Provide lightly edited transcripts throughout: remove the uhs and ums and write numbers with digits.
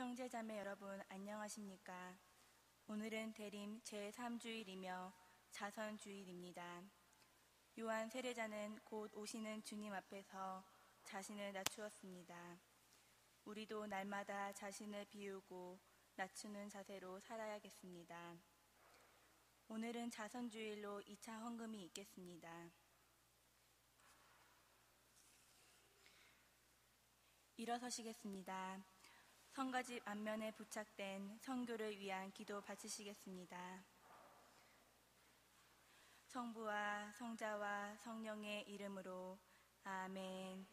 형제자매 여러분 안녕하십니까? 오늘은 대림 제3주일이며 자선주일입니다. 요한 세례자는 곧 오시는 주님 앞에서 자신을 낮추었습니다. 우리도 날마다 자신을 비우고 낮추는 자세로 살아야겠습니다. 오늘은 자선주일로 2차 헌금이 있겠습니다. 일어서시겠습니다. 성가집 앞면에 부착된 선교를 위한 기도 바치시겠습니다. 성부와 성자와 성령의 이름으로 아멘.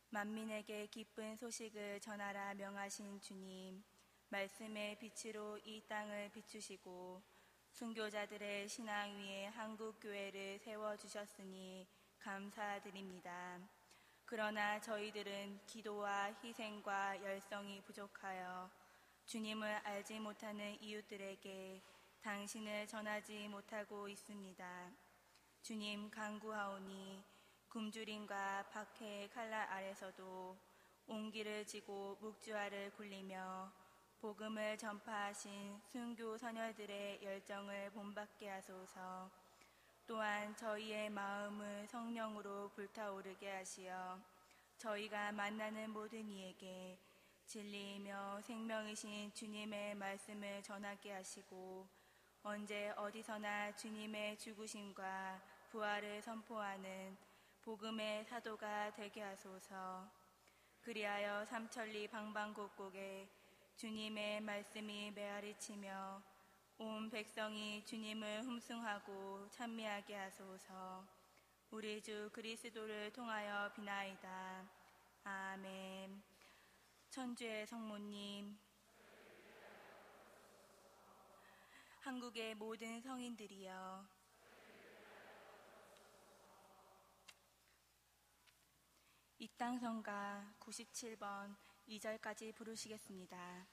만민에게 기쁜 소식을 전하라 명하신 주님, 말씀의 빛으로 이 땅을 비추시고 순교자들의 신앙 위에 한국교회를 세워주셨으니 감사드립니다. 그러나 저희들은 기도와 희생과 열성이 부족하여 주님을 알지 못하는 이웃들에게 당신을 전하지 못하고 있습니다. 주님 간구하오니 굶주림과 박해의 칼날 아래서도 옹기를 지고 묵주알을 굴리며 복음을 전파하신 순교 선열들의 열정을 본받게 하소서. 또한 저희의 마음을 성령으로 불타오르게 하시어 저희가 만나는 모든 이에게 진리이며 생명이신 주님의 말씀을 전하게 하시고 언제 어디서나 주님의 죽으심과 부활을 선포하는 복음의 사도가 되게 하소서. 그리하여 삼천리 방방곡곡에 주님의 말씀이 메아리치며 온 백성이 주님을 흠숭하고 찬미하게 하소서. 우리 주 그리스도를 통하여 비나이다. 아멘. 천주의 성모님, 한국의 모든 성인들이여, 이 땅 성가 97번 2절까지 부르시겠습니다.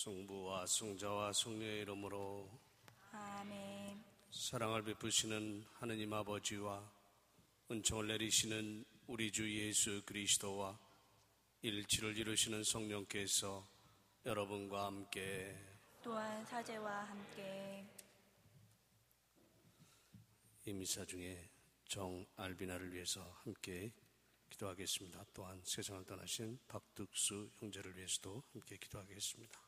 성부와 성자와 성령의 이름으로 아멘. 사랑을 베푸시는 하느님 아버지와 은총을 내리시는 우리 주 예수 그리스도와 일치를 이루시는 성령께서 여러분과 함께 또한 사제와 함께 이 미사 중에 정 알비나를 위해서 함께 기도하겠습니다. 또한 세상을 떠나신 박득수 형제를 위해서도 함께 기도하겠습니다.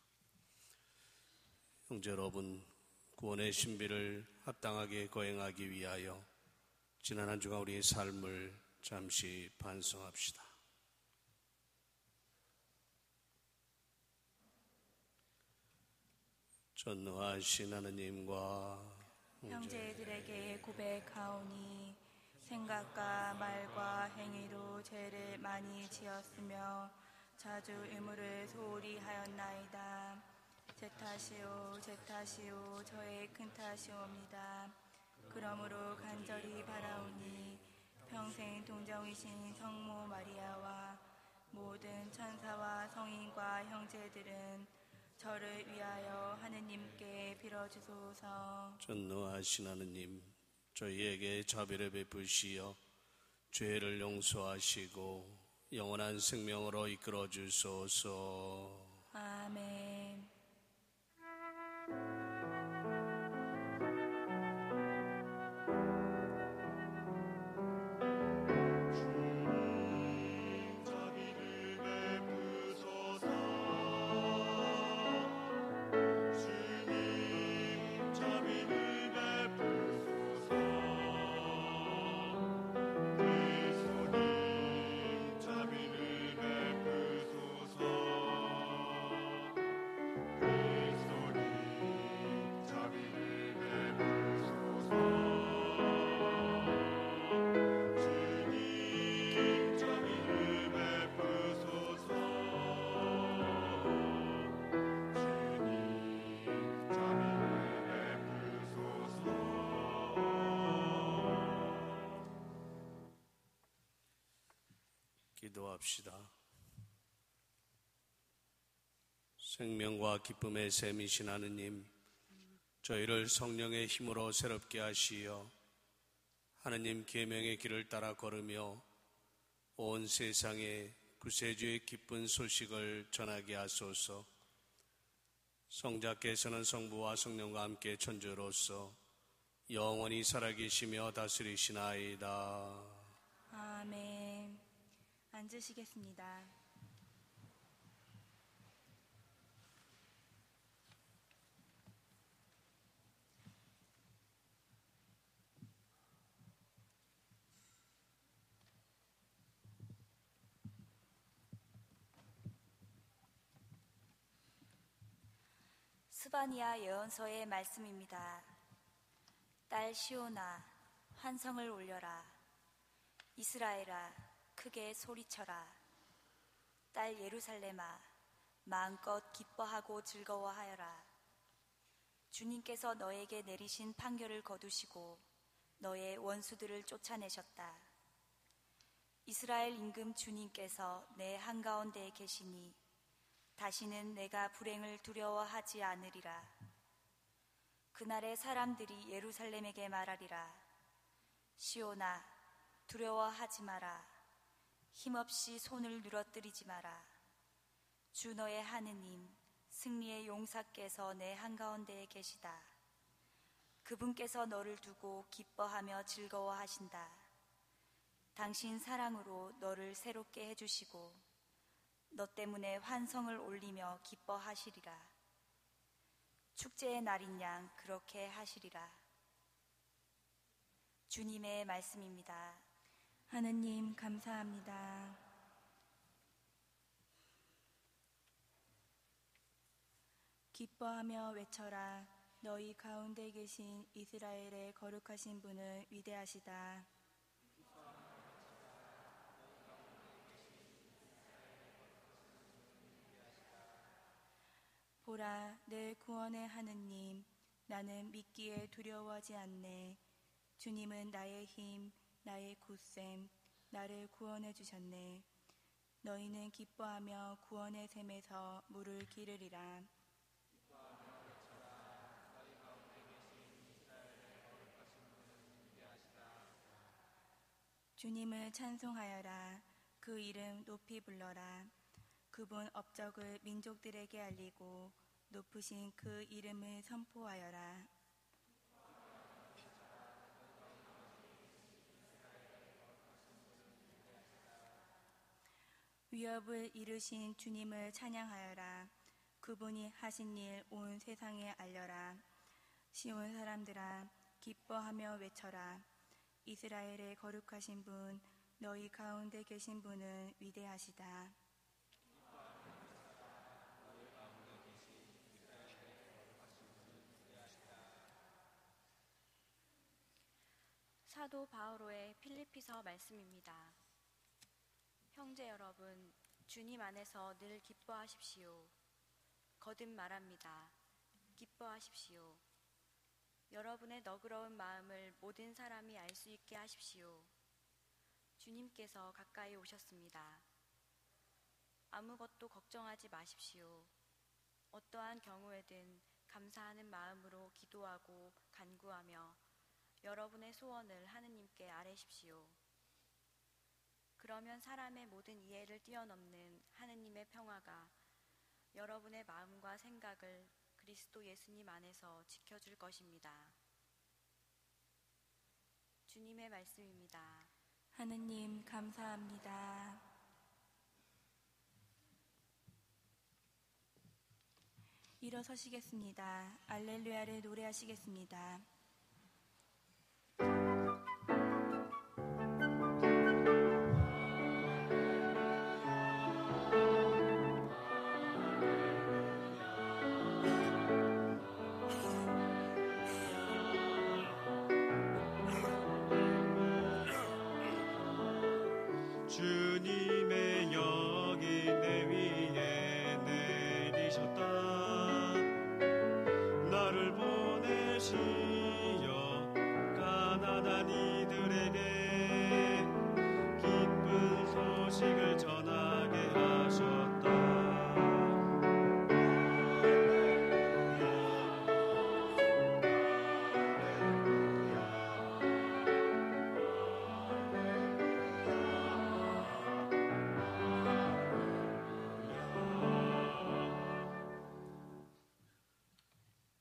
형제 여러분, 구원의 신비를 합당하게 거행하기 위하여 지난 한 주간 우리의 삶을 잠시 반성합시다. 전능하신 하느님과 형제들에게 고백하오니 생각과 말과 행위로 죄를 많이 지었으며 자주 의무를 소홀히 하였나이다. 제 탓이요 제 탓이요 저의 큰 탓이옵니다. 그러므로 간절히 바라오니 평생 동정이신 성모 마리아와 모든 천사와 성인과 형제들은 저를 위하여 하느님께 빌어주소서. 전능하신 하느님, 저희에게 자비를 베푸시어 죄를 용서하시고 영원한 생명으로 이끌어 주소서. 아멘. 기도합시다. 생명과 기쁨의 샘이신 하느님, 저희를 성령의 힘으로 새롭게 하시어 하느님 계명의 길을 따라 걸으며 온 세상에 구세주의 기쁜 소식을 전하게 하소서. 성자께서는 성부와 성령과 함께 천주로서 영원히 살아계시며 다스리시나이다. 아멘. 앉으시겠습니다. 스바니아 예언서의 말씀입니다. 딸 시온아, 환성을 올려라. 이스라엘아, 크게 소리쳐라. 딸 예루살렘아, 마음껏 기뻐하고 즐거워하여라. 주님께서 너에게 내리신 판결을 거두시고 너의 원수들을 쫓아내셨다. 이스라엘 임금 주님께서 내 한가운데에 계시니 다시는 내가 불행을 두려워하지 않으리라. 그날에 사람들이 예루살렘에게 말하리라. 시온아, 두려워하지 마라. 힘없이 손을 늘어뜨리지 마라. 주 너의 하느님, 승리의 용사께서 내 한가운데에 계시다. 그분께서 너를 두고 기뻐하며 즐거워하신다. 당신 사랑으로 너를 새롭게 해주시고 너 때문에 환성을 올리며 기뻐하시리라. 축제의 날인 양 그렇게 하시리라. 주님의 말씀입니다. 하느님 감사합니다. 기뻐하며 외쳐라. 너희 가운데 계신 이스라엘의 거룩하신 분은 위대하시다. 보라, 내 구원의 하느님, 나는 믿기에 두려워하지 않네. 주님은 나의 힘, 나의 굳셈, 나를 구원해 주셨네. 너희는 기뻐하며 구원의 샘에서 물을 기르리라. 주님을 찬송하여라. 그 이름 높이 불러라. 그분 업적을 민족들에게 알리고 높으신 그 이름을 선포하여라. 위협을 이루신 주님을 찬양하여라. 그분이 하신 일 온 세상에 알려라. 시온 사람들아, 기뻐하며 외쳐라. 이스라엘의 거룩하신 분, 너희 가운데 계신 분은 위대하시다. 사도 바오로의 필리피서 말씀입니다. 형제 여러분, 주님 안에서 늘 기뻐하십시오. 거듭 말합니다. 기뻐하십시오. 여러분의 너그러운 마음을 모든 사람이 알 수 있게 하십시오. 주님께서 가까이 오셨습니다. 아무것도 걱정하지 마십시오. 어떠한 경우에든 감사하는 마음으로 기도하고 간구하며 여러분의 소원을 하느님께 아뢰십시오. 그러면 사람의 모든 이해를 뛰어넘는 하느님의 평화가 여러분의 마음과 생각을 그리스도 예수님 안에서 지켜줄 것입니다. 주님의 말씀입니다. 하느님 감사합니다. 일어서시겠습니다. 알렐루야를 노래하시겠습니다. 주님의 영이 내 위에 내리셨다. 나를 보내시어 가난한 이들에게 기쁜 소식을 전하게 하셨다.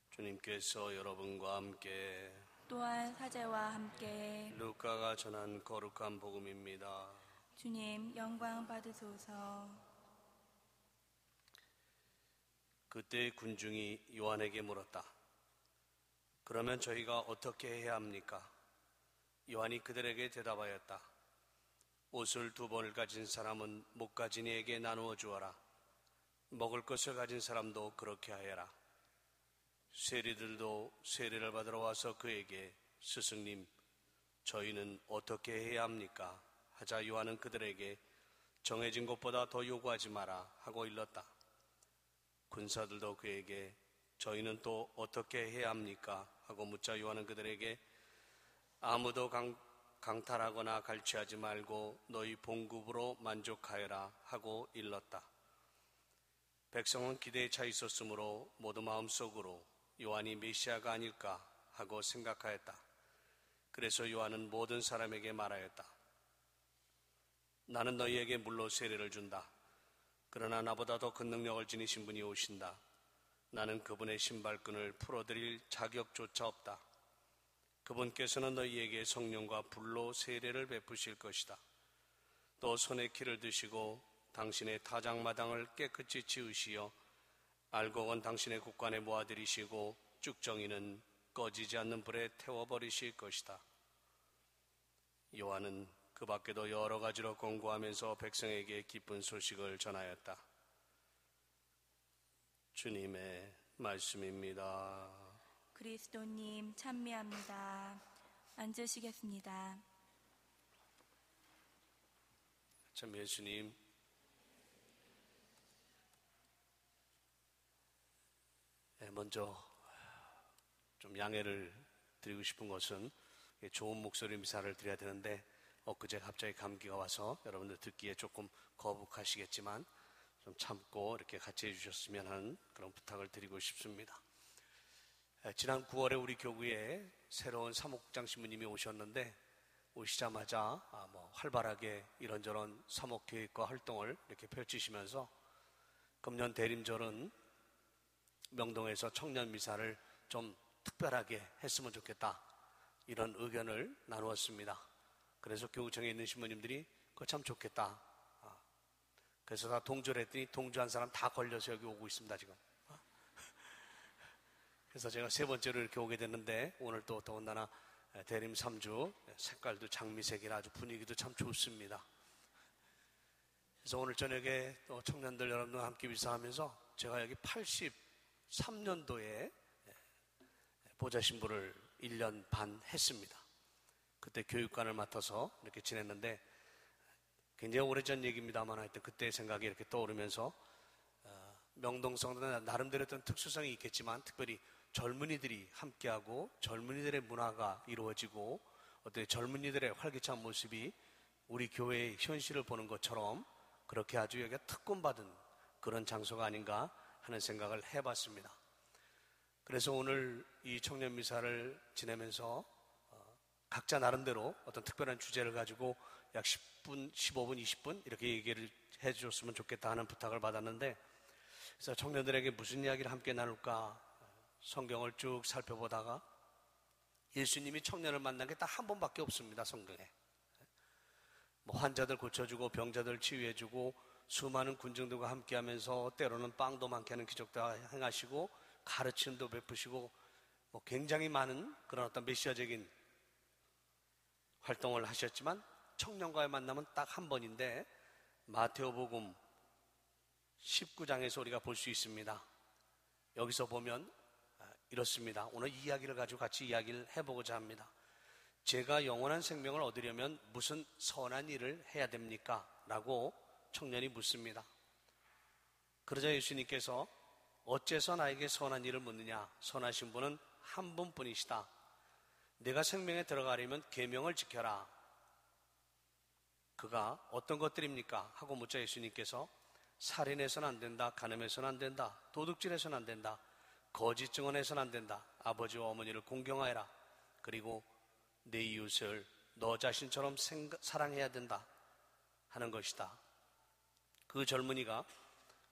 주님께서 여러분과 함께 또한 사제와 함께 루카가 전한 거룩한 복음입니다. 주님 영광 받으소서. 그때 군중이 요한에게 물었다. 그러면 저희가 어떻게 해야 합니까? 요한이 그들에게 대답하였다. 옷을 2벌 가진 사람은 못 가진 이에게 나누어 주어라. 먹을 것을 가진 사람도 그렇게 하여라. 세리들도 세례를 받으러 와서 그에게 스승님, 저희는 어떻게 해야 합니까? 하자 요한은 그들에게 정해진 것보다 더 요구하지 마라 하고 일렀다. 군사들도 그에게 저희는 또 어떻게 해야 합니까? 하고 묻자 요한은 그들에게 아무도 강탈하거나 갈취하지 말고 너희 봉급으로 만족하여라 하고 일렀다. 백성은 기대에 차 있었으므로 모두 마음속으로 요한이 메시아가 아닐까 하고 생각하였다. 그래서 요한은 모든 사람에게 말하였다. 나는 너희에게 물로 세례를 준다. 그러나 나보다 더 큰 능력을 지니신 분이 오신다. 나는 그분의 신발끈을 풀어드릴 자격조차 없다. 그분께서는 너희에게 성령과 불로 세례를 베푸실 것이다. 또 손에 키를 드시고 당신의 타작마당을 깨끗이 치우시어 알곡은 당신의 국관에 모아들이시고 쭉정이는 꺼지지 않는 불에 태워버리실 것이다. 요한은 그 밖에도 여러 가지로 권고하면서 백성에게 기쁜 소식을 전하였다. 주님의 말씀입니다. 그리스도님 찬미합니다. 앉으시겠습니다. 참 예수님, 먼저 좀 양해를 드리고 싶은 것은 좋은 목소리 미사를 드려야 되는데 엊그제 갑자기 감기가 와서 여러분들 듣기에 조금 거북하시겠지만 좀 참고 이렇게 같이 해주셨으면 하는 그런 부탁을 드리고 싶습니다. 지난 9월에 우리 교구에 새로운 사목장 신부님이 오셨는데 오시자마자 활발하게 이런저런 사목교육과 활동을 이렇게 펼치시면서 금년 대림절은 명동에서 청년 미사를 좀 특별하게 했으면 좋겠다, 이런 의견을 나누었습니다. 그래서 교구청에 있는 신부님들이 그거 참 좋겠다. 그래서 다 동조를 했더니 동조한 사람 다 걸려서 여기 오고 있습니다 지금. 그래서 제가 3번째로 이렇게 오게 됐는데 오늘 또 더군다나 대림 3주 색깔도 장미색이라 아주 분위기도 참 좋습니다. 그래서 오늘 저녁에 또 청년들 여러분들과 함께 미사하면서 제가 여기 83년도에 보좌신부를 1년 반 했습니다. 그때 교육관을 맡아서 이렇게 지냈는데 굉장히 오래전 얘기입니다만 하여튼 그때 생각이 이렇게 떠오르면서 명동성당은 나름대로 어떤 특수성이 있겠지만 특별히 젊은이들이 함께하고 젊은이들의 문화가 이루어지고 어떤 젊은이들의 활기찬 모습이 우리 교회의 현실을 보는 것처럼 그렇게 아주 여기가 특권받은 그런 장소가 아닌가 하는 생각을 해봤습니다. 그래서 오늘 이 청년 미사를 지내면서 각자 나름대로 어떤 특별한 주제를 가지고 약 10분, 15분, 20분 이렇게 얘기를 해주셨으면 좋겠다 하는 부탁을 받았는데 그래서 청년들에게 무슨 이야기를 함께 나눌까 성경을 쭉 살펴보다가 예수님이 청년을 만난 게 딱 한 번밖에 없습니다. 성경에. 뭐 환자들 고쳐주고 병자들 치유해주고 수많은 군중들과 함께하면서 때로는 빵도 많게 하는 기적도 행하시고 가르침도 베푸시고 뭐 굉장히 많은 그런 어떤 메시아적인 활동을 하셨지만 청년과의 만남은 딱 한 번인데 마테오복음 19장에서 우리가 볼 수 있습니다. 여기서 보면 이렇습니다. 오늘 이 이야기를 가지고 같이 이야기를 해보고자 합니다. 제가 영원한 생명을 얻으려면 무슨 선한 일을 해야 됩니까? 라고 청년이 묻습니다. 그러자 예수님께서 어째서 나에게 선한 일을 묻느냐? 선하신 분은 한 분뿐이시다. 내가 생명에 들어가려면 계명을 지켜라. 그가 어떤 것들입니까? 하고 묻자 예수님께서 살인해서는 안 된다. 간음해서는 안 된다. 도둑질해서는 안 된다. 거짓 증언해서는 안 된다. 아버지와 어머니를 공경하여라. 그리고 내 이웃을 너 자신처럼 사랑해야 된다 하는 것이다. 그 젊은이가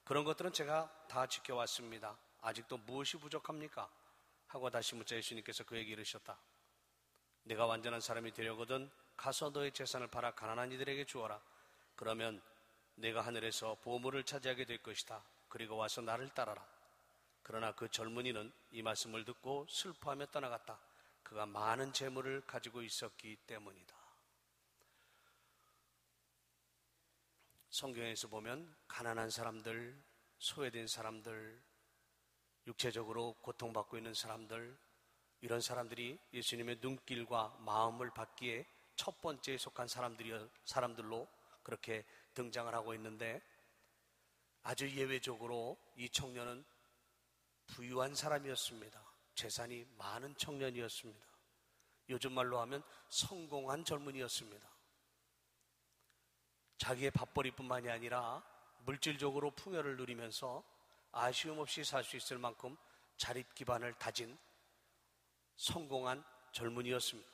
그런 것들은 제가 다 지켜왔습니다. 아직도 무엇이 부족합니까? 하고 다시 묻자 예수님께서 그에게 이르셨다. 내가 완전한 사람이 되려거든 가서 너의 재산을 팔아 가난한 이들에게 주어라. 그러면 내가 하늘에서 보물을 차지하게 될 것이다. 그리고 와서 나를 따라라. 그러나 그 젊은이는 이 말씀을 듣고 슬퍼하며 떠나갔다. 그가 많은 재물을 가지고 있었기 때문이다. 성경에서 보면 가난한 사람들, 소외된 사람들, 육체적으로 고통받고 있는 사람들, 이런 사람들이 예수님의 눈길과 마음을 받기에 첫 번째에 속한 사람들로 그렇게 등장을 하고 있는데 아주 예외적으로 이 청년은 부유한 사람이었습니다. 재산이 많은 청년이었습니다. 요즘 말로 하면 성공한 젊은이였습니다. 자기의 밥벌이뿐만이 아니라 물질적으로 풍요를 누리면서 아쉬움 없이 살 수 있을 만큼 자립 기반을 다진 성공한 젊은이였습니다.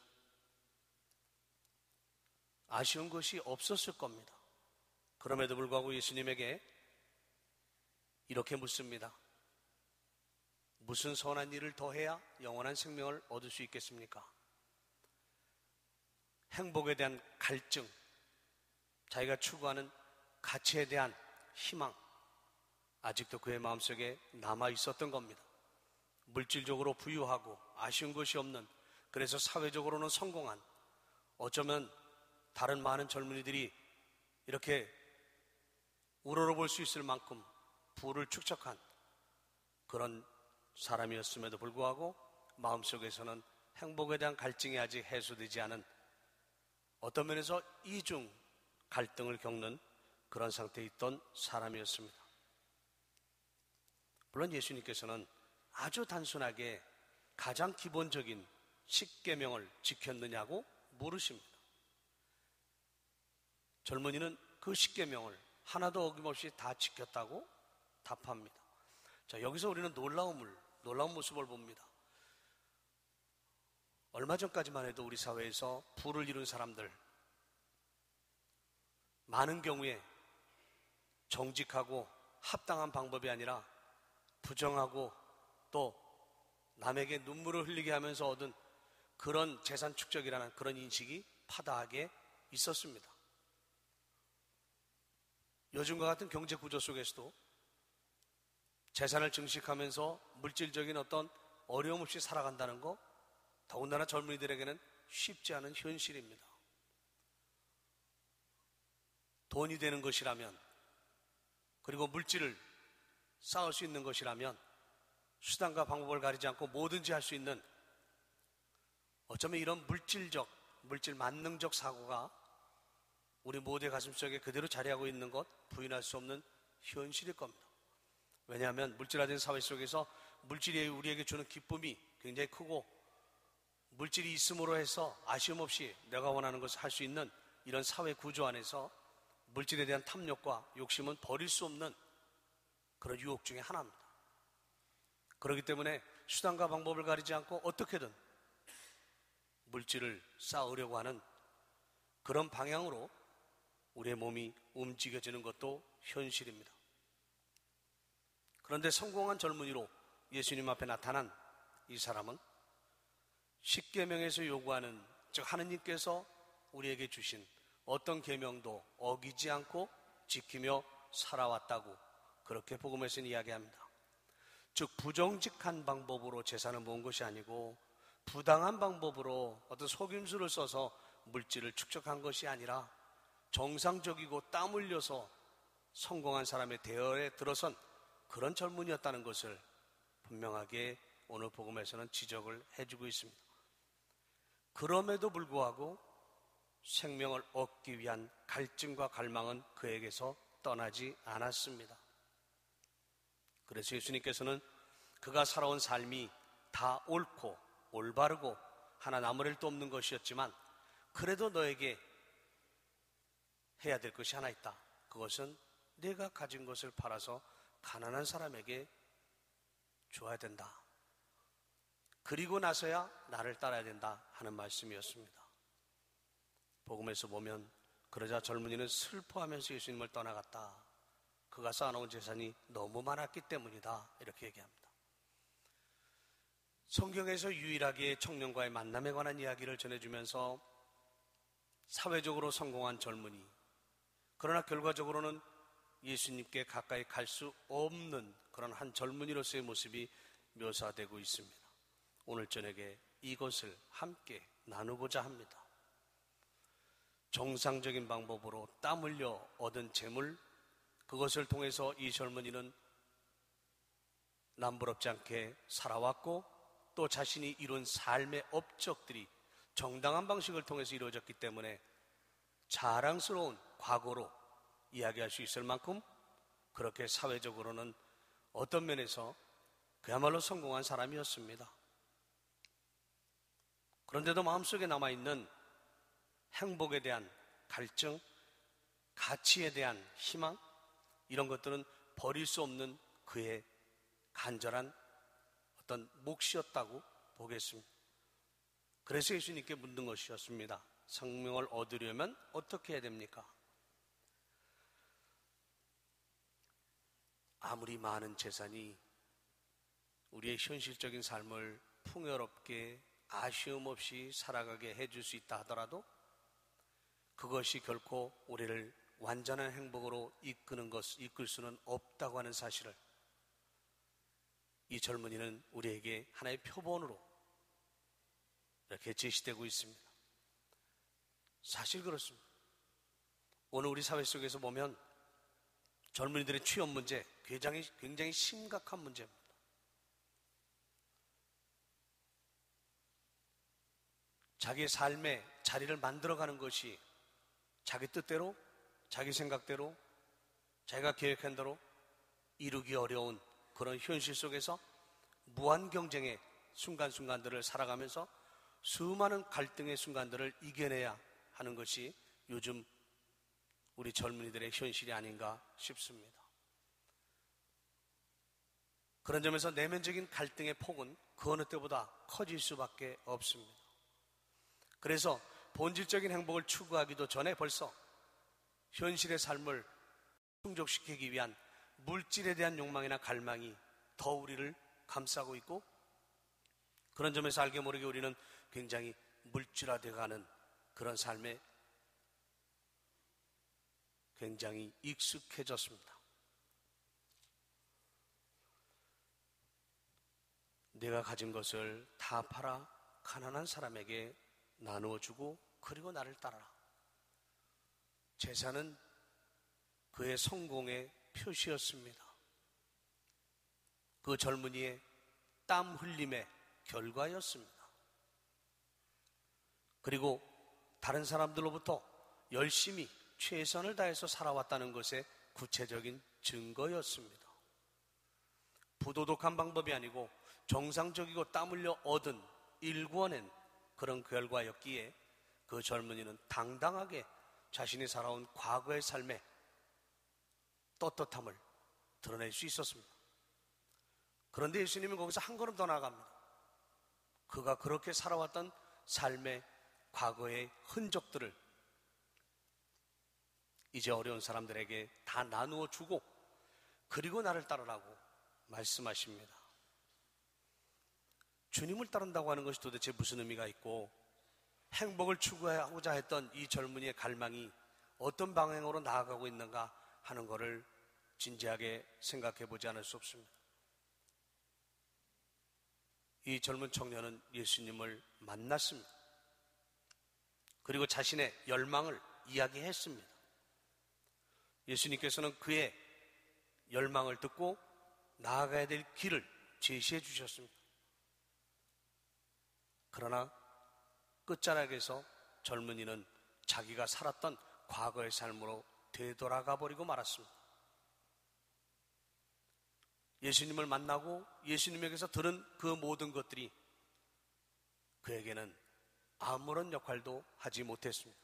아쉬운 것이 없었을 겁니다. 그럼에도 불구하고 예수님에게 이렇게 묻습니다. 무슨 선한 일을 더해야 영원한 생명을 얻을 수 있겠습니까? 행복에 대한 갈증, 자기가 추구하는 가치에 대한 희망, 아직도 그의 마음속에 남아 있었던 겁니다. 물질적으로 부유하고 아쉬운 것이 없는, 그래서 사회적으로는 성공한, 어쩌면 다른 많은 젊은이들이 이렇게 우러러볼 수 있을 만큼 부를 축적한 그런 사람이었음에도 불구하고 마음속에서는 행복에 대한 갈증이 아직 해소되지 않은, 어떤 면에서 이중 갈등을 겪는 그런 상태에 있던 사람이었습니다. 물론 예수님께서는 아주 단순하게 가장 기본적인 십계명을 지켰느냐고 물으십니다. 젊은이는 그 십계명을 하나도 어김없이 다 지켰다고 답합니다. 자, 여기서 우리는 놀라운 모습을 봅니다. 얼마 전까지만 해도 우리 사회에서 부를 이룬 사람들, 많은 경우에 정직하고 합당한 방법이 아니라 부정하고 또 남에게 눈물을 흘리게 하면서 얻은 그런 재산 축적이라는 그런 인식이 파다하게 있었습니다. 요즘과 같은 경제 구조 속에서도 재산을 증식하면서 물질적인 어떤 어려움 없이 살아간다는 거, 더군다나 젊은이들에게는 쉽지 않은 현실입니다. 돈이 되는 것이라면, 그리고 물질을 쌓을 수 있는 것이라면 수단과 방법을 가리지 않고 뭐든지 할 수 있는, 어쩌면 이런 물질적 물질 만능적 사고가 우리 모두의 가슴속에 그대로 자리하고 있는 것 부인할 수 없는 현실일 겁니다. 왜냐하면 물질화된 사회 속에서 물질이 우리에게 주는 기쁨이 굉장히 크고, 물질이 있음으로 해서 아쉬움 없이 내가 원하는 것을 할 수 있는 이런 사회 구조 안에서 물질에 대한 탐욕과 욕심은 버릴 수 없는 그런 유혹 중에 하나입니다. 그렇기 때문에 수단과 방법을 가리지 않고 어떻게든 물질을 쌓으려고 하는 그런 방향으로 우리의 몸이 움직여지는 것도 현실입니다. 그런데 성공한 젊은이로 예수님 앞에 나타난 이 사람은 십계명에서 요구하는, 즉 하느님께서 우리에게 주신 어떤 계명도 어기지 않고 지키며 살아왔다고 그렇게 복음에서는 이야기합니다. 즉 부정직한 방법으로 재산을 모은 것이 아니고, 부당한 방법으로 어떤 속임수를 써서 물질을 축적한 것이 아니라 정상적이고 땀 흘려서 성공한 사람의 대열에 들어선 그런 젊은이였다는 것을 분명하게 오늘 복음에서는 지적을 해주고 있습니다. 그럼에도 불구하고 생명을 얻기 위한 갈증과 갈망은 그에게서 떠나지 않았습니다. 그래서 예수님께서는 그가 살아온 삶이 다 옳고 올바르고 하나 남을 일도 없는 것이었지만, 그래도 너에게 해야 될 것이 하나 있다. 그것은 내가 가진 것을 팔아서 가난한 사람에게 줘야 된다. 그리고 나서야 나를 따라야 된다 하는 말씀이었습니다. 복음에서 보면 그러자 젊은이는 슬퍼하면서 예수님을 떠나갔다. 그가 쌓아놓은 재산이 너무 많았기 때문이다. 이렇게 얘기합니다. 성경에서 유일하게 청년과의 만남에 관한 이야기를 전해주면서 사회적으로 성공한 젊은이, 그러나 결과적으로는 예수님께 가까이 갈 수 없는 그런 한 젊은이로서의 모습이 묘사되고 있습니다. 오늘 저녁에 이것을 함께 나누고자 합니다. 정상적인 방법으로 땀 흘려 얻은 재물, 그것을 통해서 이 젊은이는 남부럽지 않게 살아왔고, 또 자신이 이룬 삶의 업적들이 정당한 방식을 통해서 이루어졌기 때문에 자랑스러운 과거로 이야기할 수 있을 만큼 그렇게 사회적으로는 어떤 면에서 그야말로 성공한 사람이었습니다. 그런데도 마음속에 남아있는 행복에 대한 갈증, 가치에 대한 희망, 이런 것들은 버릴 수 없는 그의 간절한 어떤 몫이었다고 보겠습니다. 그래서 예수님께 묻는 것이었습니다. 생명을 얻으려면 어떻게 해야 됩니까? 아무리 많은 재산이 우리의 현실적인 삶을 풍요롭게 아쉬움 없이 살아가게 해줄 수 있다 하더라도 그것이 결코 우리를 완전한 행복으로 이끌 수는 없다고 하는 사실을 이 젊은이는 우리에게 하나의 표본으로 이렇게 제시되고 있습니다. 사실 그렇습니다. 오늘 우리 사회 속에서 보면 젊은이들의 취업 문제 굉장히 심각한 문제입니다. 자기의 삶의 자리를 만들어가는 것이 자기 뜻대로, 자기 생각대로, 자기가 계획한 대로 이루기 어려운 그런 현실 속에서 무한 경쟁의 순간순간들을 살아가면서 수많은 갈등의 순간들을 이겨내야 하는 것이 요즘 우리 젊은이들의 현실이 아닌가 싶습니다. 그런 점에서 내면적인 갈등의 폭은 그 어느 때보다 커질 수밖에 없습니다. 그래서 본질적인 행복을 추구하기도 전에 벌써 현실의 삶을 충족시키기 위한 물질에 대한 욕망이나 갈망이 더 우리를 감싸고 있고, 그런 점에서 알게 모르게 우리는 굉장히 물질화되어가는 그런 삶에 굉장히 익숙해졌습니다. 내가 가진 것을 다 팔아 가난한 사람에게 나누어주고 그리고 나를 따라라. 재산은 그의 성공의 표시였습니다. 그 젊은이의 땀 흘림의 결과였습니다. 그리고 다른 사람들로부터 열심히 최선을 다해서 살아왔다는 것의 구체적인 증거였습니다. 부도덕한 방법이 아니고 정상적이고 땀 흘려 얻은 일구어낸 그런 결과였기에 그 젊은이는 당당하게 자신이 살아온 과거의 삶의 떳떳함을 드러낼 수 있었습니다. 그런데 예수님은 거기서 한 걸음 더 나아갑니다. 그가 그렇게 살아왔던 삶의 과거의 흔적들을 이제 어려운 사람들에게 다 나누어 주고 그리고 나를 따르라고 말씀하십니다. 주님을 따른다고 하는 것이 도대체 무슨 의미가 있고 행복을 추구하고자 했던 이 젊은이의 갈망이 어떤 방향으로 나아가고 있는가 하는 것을 진지하게 생각해 보지 않을 수 없습니다. 이 젊은 청년은 예수님을 만났습니다. 그리고 자신의 열망을 이야기했습니다. 예수님께서는 그의 열망을 듣고 나아가야 될 길을 제시해 주셨습니다. 그러나 끝자락에서 젊은이는 자기가 살았던 과거의 삶으로 되돌아가 버리고 말았습니다. 예수님을 만나고 예수님에게서 들은 그 모든 것들이 그에게는 아무런 역할도 하지 못했습니다.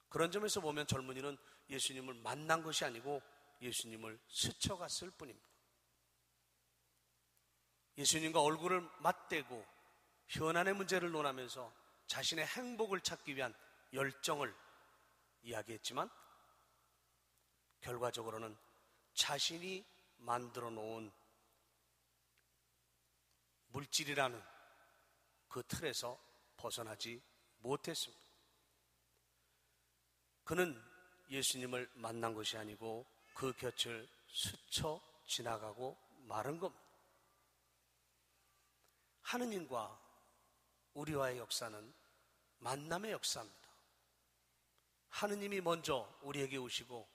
그런 점에서 보면 젊은이는 예수님을 만난 것이 아니고 예수님을 스쳐갔을 뿐입니다. 예수님과 얼굴을 맞대고 현안의 문제를 논하면서 자신의 행복을 찾기 위한 열정을 이야기했지만 결과적으로는 자신이 만들어 놓은 물질이라는 그 틀에서 벗어나지 못했습니다. 그는 예수님을 만난 것이 아니고 그 곁을 스쳐 지나가고 마른 겁니다. 하느님과 우리와의 역사는 만남의 역사입니다. 하느님이 먼저 우리에게 오시고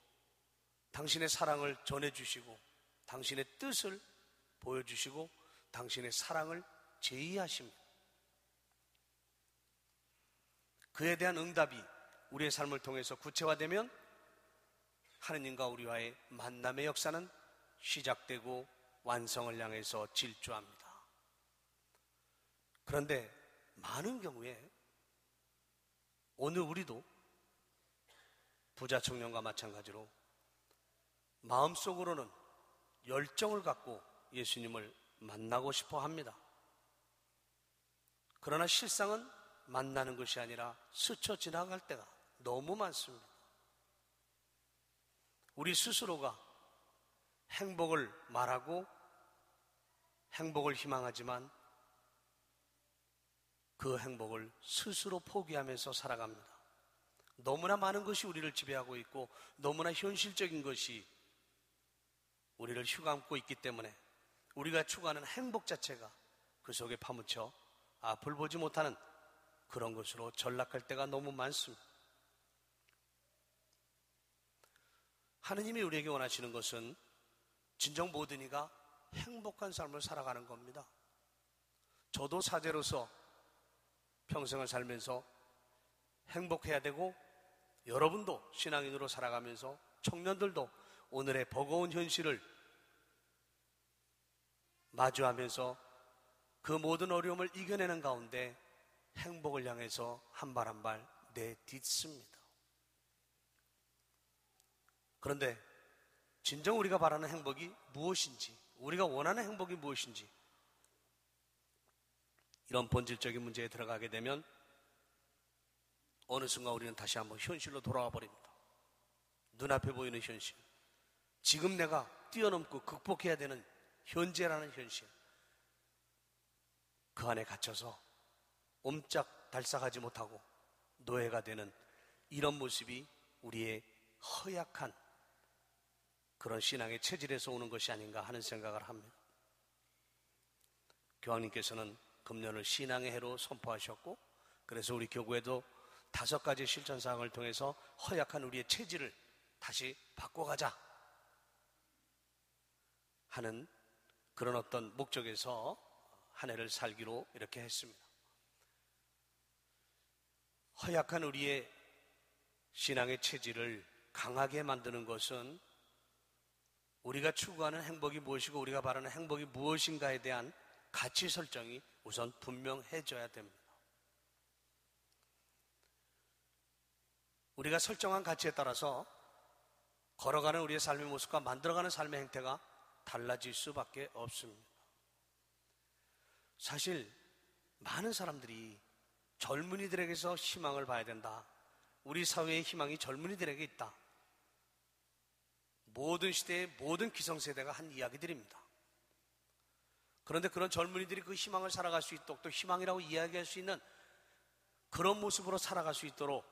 당신의 사랑을 전해주시고 당신의 뜻을 보여주시고 당신의 사랑을 제의하십니다. 그에 대한 응답이 우리의 삶을 통해서 구체화되면 하느님과 우리와의 만남의 역사는 시작되고 완성을 향해서 질주합니다. 그런데 많은 경우에 오늘 우리도 부자 청년과 마찬가지로 마음속으로는 열정을 갖고 예수님을 만나고 싶어 합니다. 그러나 실상은 만나는 것이 아니라 스쳐 지나갈 때가 너무 많습니다. 우리 스스로가 행복을 말하고 행복을 희망하지만 그 행복을 스스로 포기하면서 살아갑니다. 너무나 많은 것이 우리를 지배하고 있고 너무나 현실적인 것이 우리를 휘감고 있기 때문에 우리가 추구하는 행복 자체가 그 속에 파묻혀 앞을 보지 못하는 그런 것으로 전락할 때가 너무 많습니다. 하느님이 우리에게 원하시는 것은 진정 모든 이가 행복한 삶을 살아가는 겁니다. 저도 사제로서 평생을 살면서 행복해야 되고 여러분도 신앙인으로 살아가면서 청년들도 오늘의 버거운 현실을 마주하면서 그 모든 어려움을 이겨내는 가운데 행복을 향해서 한 발 한 발 내딛습니다. 그런데 진정 우리가 바라는 행복이 무엇인지, 우리가 원하는 행복이 무엇인지 이런 본질적인 문제에 들어가게 되면 어느 순간 우리는 다시 한번 현실로 돌아와 버립니다. 눈앞에 보이는 현실, 지금 내가 뛰어넘고 극복해야 되는 현재라는 현실, 그 안에 갇혀서 옴짝달싹하지 못하고 노예가 되는 이런 모습이 우리의 허약한 그런 신앙의 체질에서 오는 것이 아닌가 하는 생각을 합니다. 교황님께서는 금년을 신앙의 해로 선포하셨고, 그래서 우리 교구에도 5가지 실천사항을 통해서 허약한 우리의 체질을 다시 바꿔가자 하는 그런 어떤 목적에서 한 해를 살기로 이렇게 했습니다. 허약한 우리의 신앙의 체질을 강하게 만드는 것은 우리가 추구하는 행복이 무엇이고 우리가 바라는 행복이 무엇인가에 대한 가치 설정이 우선 분명해져야 됩니다. 우리가 설정한 가치에 따라서 걸어가는 우리의 삶의 모습과 만들어가는 삶의 행태가 달라질 수밖에 없습니다. 사실 많은 사람들이 젊은이들에게서 희망을 봐야 된다. 우리 사회의 희망이 젊은이들에게 있다. 모든 시대의 모든 기성세대가 한 이야기들입니다. 그런데 그런 젊은이들이 그 희망을 살아갈 수 있도록, 또 희망이라고 이야기할 수 있는 그런 모습으로 살아갈 수 있도록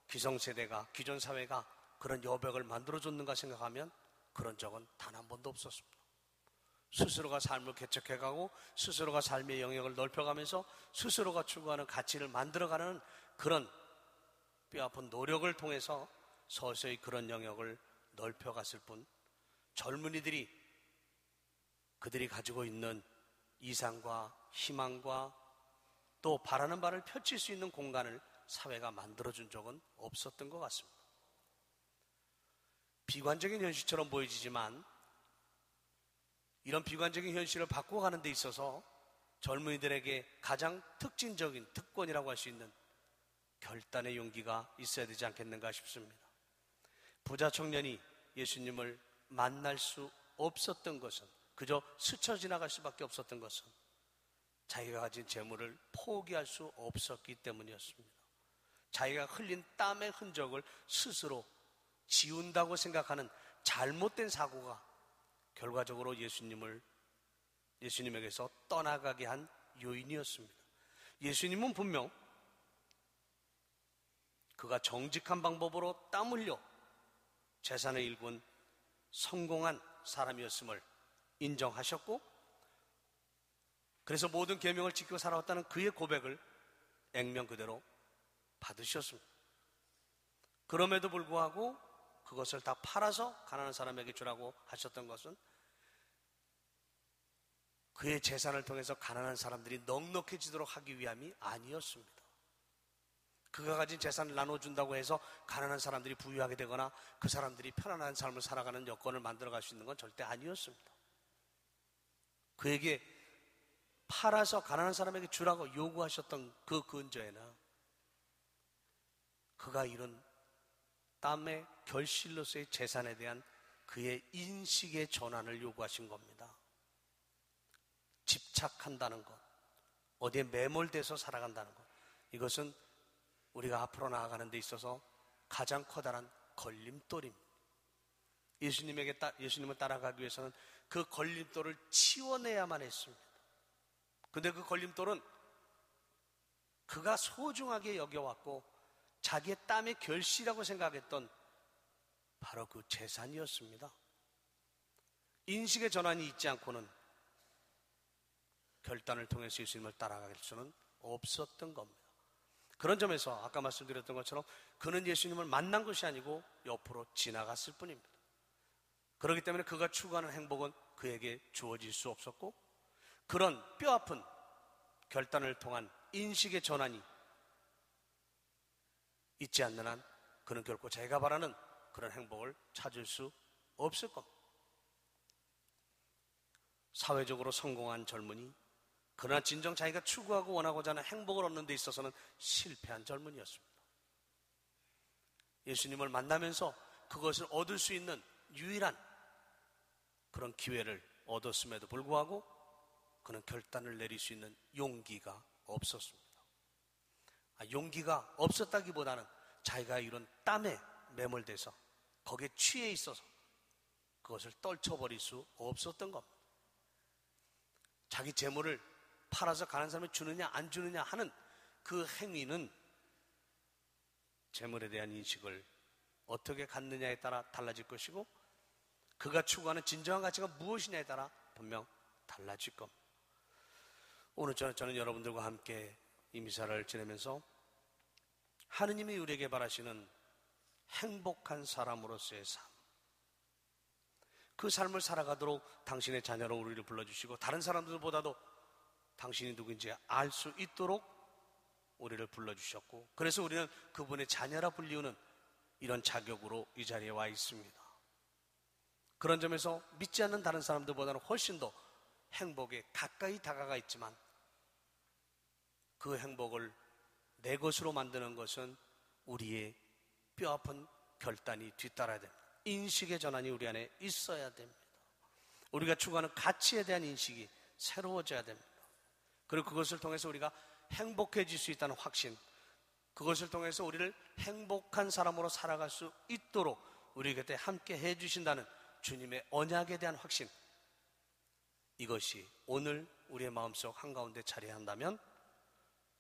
기성세대가, 기존 사회가 그런 여백을 만들어줬는가 생각하면 그런 적은 단 한 번도 없었습니다. 스스로가 삶을 개척해가고 스스로가 삶의 영역을 넓혀가면서 스스로가 추구하는 가치를 만들어가는 그런 뼈아픈 노력을 통해서 서서히 그런 영역을 넓혀갔을 뿐, 젊은이들이 그들이 가지고 있는 이상과 희망과 또 바라는 바를 펼칠 수 있는 공간을 사회가 만들어준 적은 없었던 것 같습니다. 비관적인 현실처럼 보여지지만 이런 비관적인 현실을 바꿔가는 데 있어서 젊은이들에게 가장 특징적인 특권이라고 할 수 있는 결단의 용기가 있어야 되지 않겠는가 싶습니다. 부자 청년이 예수님을 만날 수 없었던 것은, 그저 스쳐 지나갈 수밖에 없었던 것은 자기가 가진 재물을 포기할 수 없었기 때문이었습니다. 자기가 흘린 땀의 흔적을 스스로 지운다고 생각하는 잘못된 사고가 결과적으로 예수님에게서 떠나가게 한 요인이었습니다. 예수님은 분명 그가 정직한 방법으로 땀 흘려 재산을 일군 성공한 사람이었음을 인정하셨고, 그래서 모든 계명을 지키고 살아왔다는 그의 고백을 액면 그대로 받으셨습니다. 그럼에도 불구하고 그것을 다 팔아서 가난한 사람에게 주라고 하셨던 것은 그의 재산을 통해서 가난한 사람들이 넉넉해지도록 하기 위함이 아니었습니다. 그가 가진 재산을 나눠준다고 해서 가난한 사람들이 부유하게 되거나 그 사람들이 편안한 삶을 살아가는 여건을 만들어갈 수 있는 건 절대 아니었습니다. 그에게 팔아서 가난한 사람에게 주라고 요구하셨던 그 근저에는 그가 이룬 땀의 결실로서의 재산에 대한 그의 인식의 전환을 요구하신 겁니다. 집착한다는 것, 어디에 매몰돼서 살아간다는 것, 이것은 우리가 앞으로 나아가는 데 있어서 가장 커다란 걸림돌입니다. 예수님을 따라가기 위해서는 그 걸림돌을 치워내야만 했습니다. 근데 그 걸림돌은 그가 소중하게 여겨왔고 자기의 땀의 결실이라고 생각했던 바로 그 재산이었습니다. 인식의 전환이 있지 않고는 결단을 통해서 예수님을 따라갈 수는 없었던 겁니다. 그런 점에서 아까 말씀드렸던 것처럼 그는 예수님을 만난 것이 아니고 옆으로 지나갔을 뿐입니다. 그렇기 때문에 그가 추구하는 행복은 그에게 주어질 수 없었고, 그런 뼈아픈 결단을 통한 인식의 전환이 있지 않는 한 그는 결코 자기가 바라는 그런 행복을 찾을 수 없을 겁니다. 사회적으로 성공한 젊은이, 그러나 진정 자기가 추구하고 원하고자 하는 행복을 얻는 데 있어서는 실패한 젊은이였습니다. 예수님을 만나면서 그것을 얻을 수 있는 유일한 그런 기회를 얻었음에도 불구하고 그는 결단을 내릴 수 있는 용기가 없었습니다. 용기가 없었다기보다는 자기가 이룬 땀에 매몰돼서 거기에 취해 있어서 그것을 떨쳐버릴 수 없었던 겁니다. 자기 재물을 팔아서 가난한 사람에 주느냐 안 주느냐 하는 그 행위는 재물에 대한 인식을 어떻게 갖느냐에 따라 달라질 것이고, 그가 추구하는 진정한 가치가 무엇이냐에 따라 분명 달라질 겁니다. 오늘 저는 여러분들과 함께 이 미사를 지내면서 하느님이 우리에게 바라시는 행복한 사람으로서의 삶, 그 삶을 살아가도록 당신의 자녀로 우리를 불러주시고 다른 사람들보다도 당신이 누구인지 알 수 있도록 우리를 불러주셨고, 그래서 우리는 그분의 자녀라 불리우는 이런 자격으로 이 자리에 와 있습니다. 그런 점에서 믿지 않는 다른 사람들보다는 훨씬 더 행복에 가까이 다가가 있지만, 그 행복을 내 것으로 만드는 것은 우리의 뼈아픈 결단이 뒤따라야 됩니다. 인식의 전환이 우리 안에 있어야 됩니다. 우리가 추구하는 가치에 대한 인식이 새로워져야 됩니다. 그리고 그것을 통해서 우리가 행복해질 수 있다는 확신, 그것을 통해서 우리를 행복한 사람으로 살아갈 수 있도록 우리 곁에 함께 해주신다는 주님의 언약에 대한 확신, 이것이 오늘 우리의 마음속 한가운데 자리한다면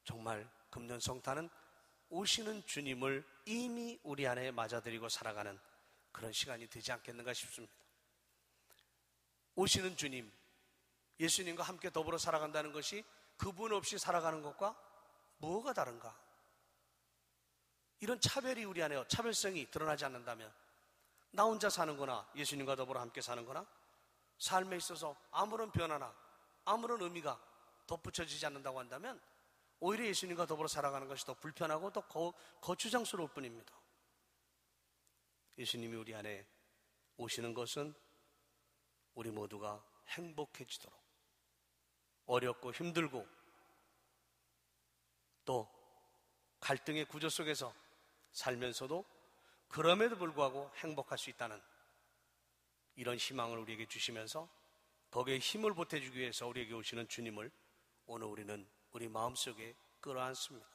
정말 금년 성탄은 오시는 주님을 이미 우리 안에 맞아들이고 살아가는 그런 시간이 되지 않겠는가 싶습니다. 오시는 주님, 예수님과 함께 더불어 살아간다는 것이 그분 없이 살아가는 것과 뭐가 다른가? 이런 차별이 우리 안에, 차별성이 드러나지 않는다면, 나 혼자 사는 거나 예수님과 더불어 함께 사는 거나 삶에 있어서 아무런 변화나 아무런 의미가 덧붙여지지 않는다고 한다면 오히려 예수님과 더불어 살아가는 것이 더 불편하고 더 거추장스러울 뿐입니다. 예수님이 우리 안에 오시는 것은 우리 모두가 행복해지도록, 어렵고 힘들고 또 갈등의 구조 속에서 살면서도 그럼에도 불구하고 행복할 수 있다는 이런 희망을 우리에게 주시면서 거기에 힘을 보태주기 위해서 우리에게 오시는 주님을 오늘 우리는 우리 마음속에 끌어안습니다.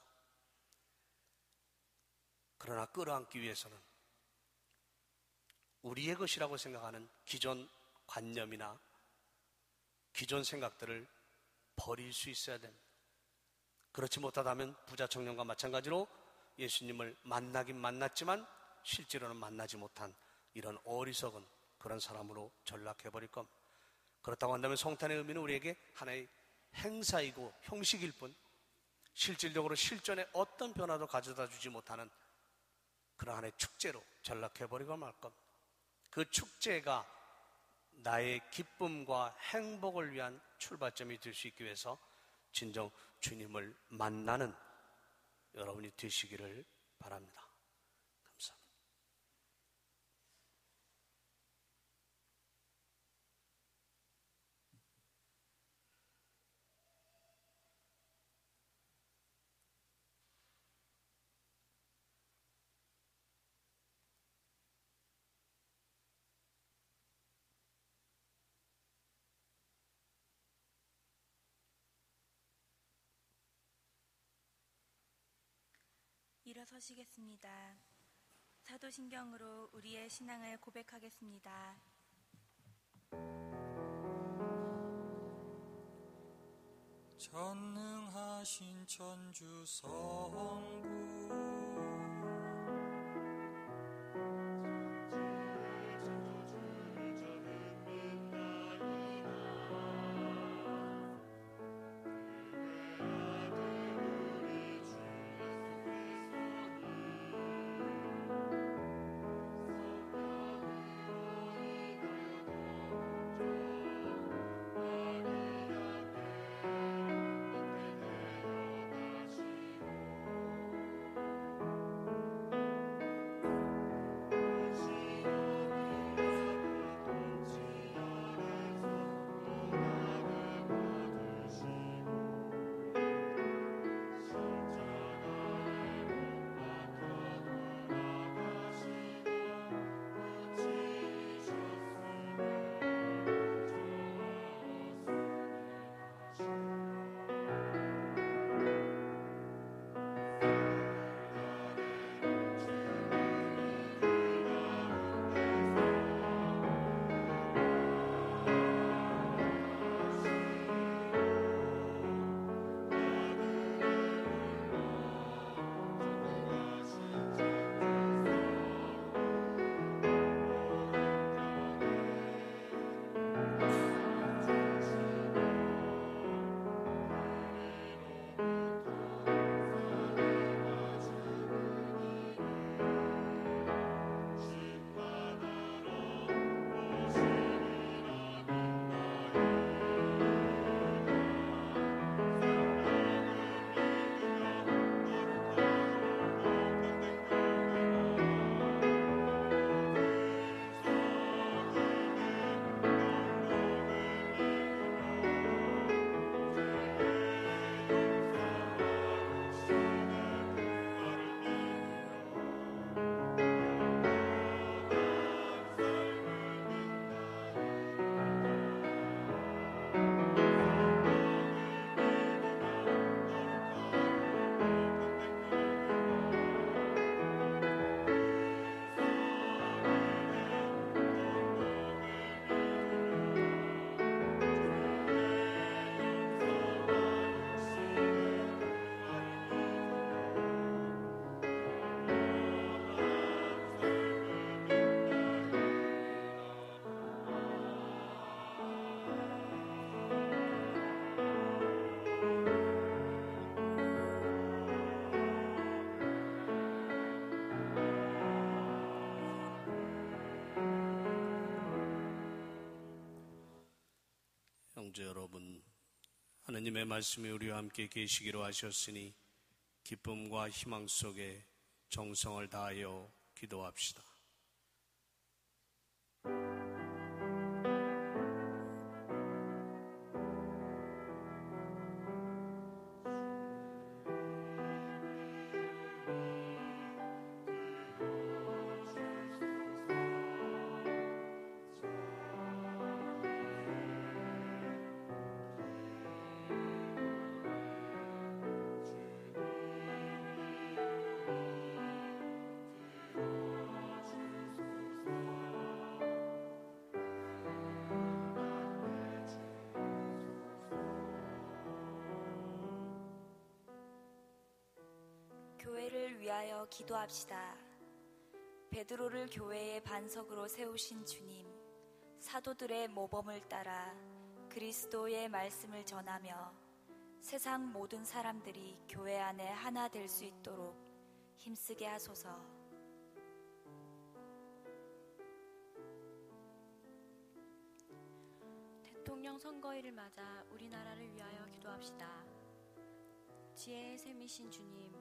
그러나 끌어안기 위해서는 우리의 것이라고 생각하는 기존 관념이나 기존 생각들을 버릴 수 있어야 됩니다. 그렇지 못하다면 부자 청년과 마찬가지로 예수님을 만나긴 만났지만 실제로는 만나지 못한 이런 어리석은 그런 사람으로 전락해버릴 겁니다. 그렇다고 한다면 성탄의 의미는 우리에게 하나의 행사이고 형식일 뿐 실질적으로 실존에 어떤 변화도 가져다 주지 못하는 그런 하나의 축제로 전락해버리고 말 겁니다. 그 축제가 나의 기쁨과 행복을 위한 출발점이 될 수 있기 위해서 진정 주님을 만나는 여러분이 되시기를 바랍니다. 감사합니다. 일어서시겠습니다. 사도신경으로 우리의 신앙을 고백하겠습니다. 전능하신 천주 성부 성도 여러분, 하느님의 말씀이 우리와 함께 계시기로 하셨으니 기쁨과 희망 속에 정성을 다하여 기도합시다. 교회를 위하여 기도합시다. 베드로를 교회의 반석으로 세우신 주님, 사도들의 모범을 따라 그리스도의 말씀을 전하며 세상 모든 사람들이 교회 안에 하나 될 수 있도록 힘쓰게 하소서. 대통령 선거일을 맞아 우리나라를 위하여 기도합시다. 지혜의 샘이신 주님,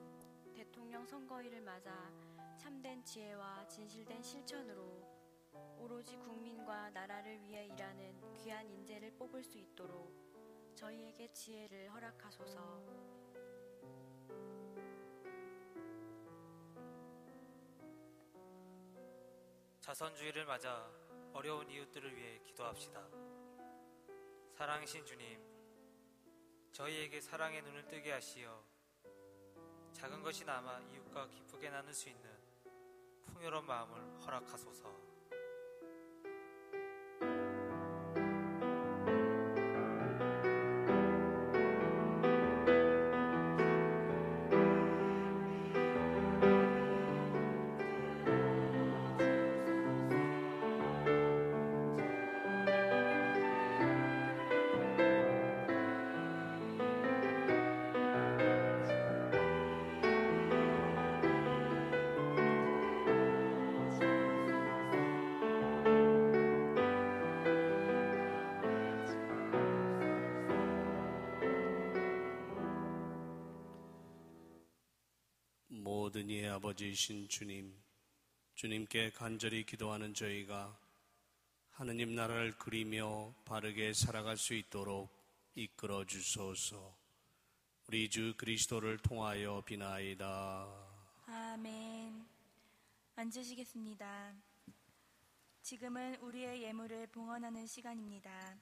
대통령 선거일을 맞아 참된 지혜와 진실된 실천으로 오로지 국민과 나라를 위해 일하는 귀한 인재를 뽑을 수 있도록 저희에게 지혜를 허락하소서. 자선주의를 맞아 어려운 이웃들을 위해 기도합시다. 사랑이신 주님, 저희에게 사랑의 눈을 뜨게 하시어 작은 것이나마 이웃과 기쁘게 나눌 수 있는 풍요로운 마음을 허락하소서. 모든 이의 아버지이신 주님, 주님께 간절히 기도하는 저희가 하느님 나라를 그리며 바르게 살아갈 수 있도록 이끌어 주소서. 우리 주 그리스도를 통하여 비나이다. 아멘. 앉으시겠습니다. 지금은 우리의 예물을 봉헌하는 시간입니다.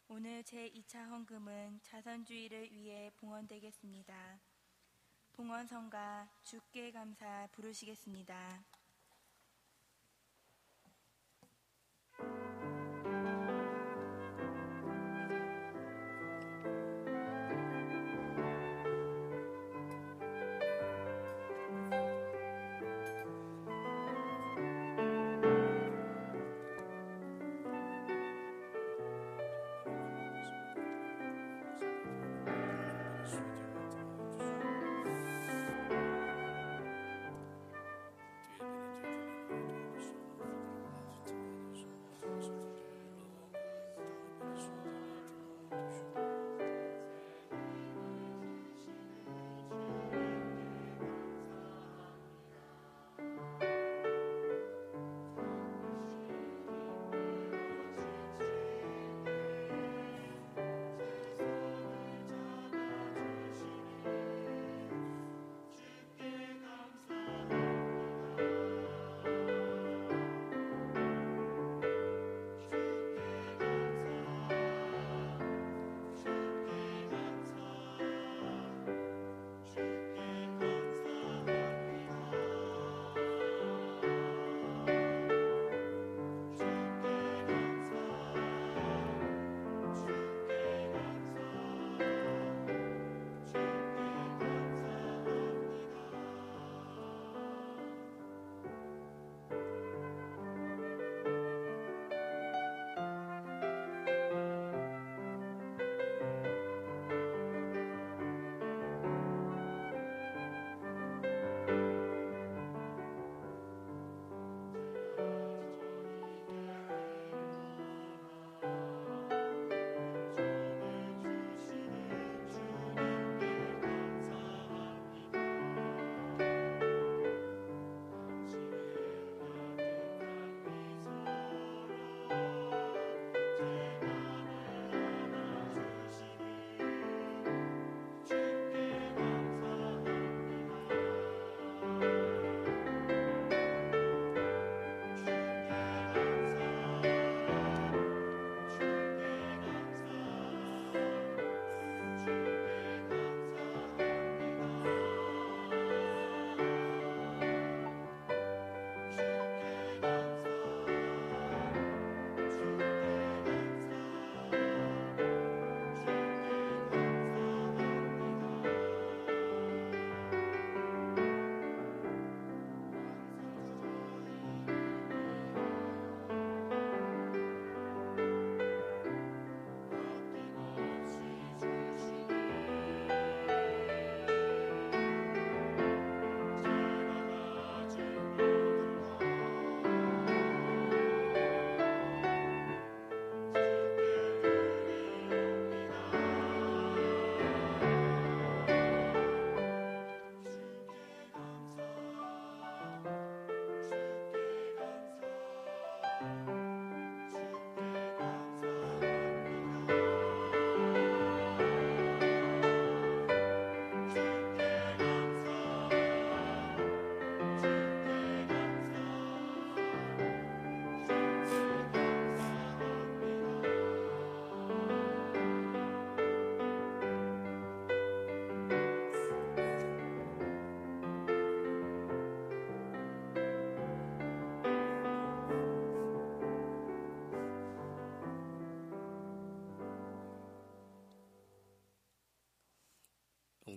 오늘 제2차 헌금은 자선주의를 위해 봉헌되겠습니다. 봉헌성가 주께 감사 부르시겠습니다.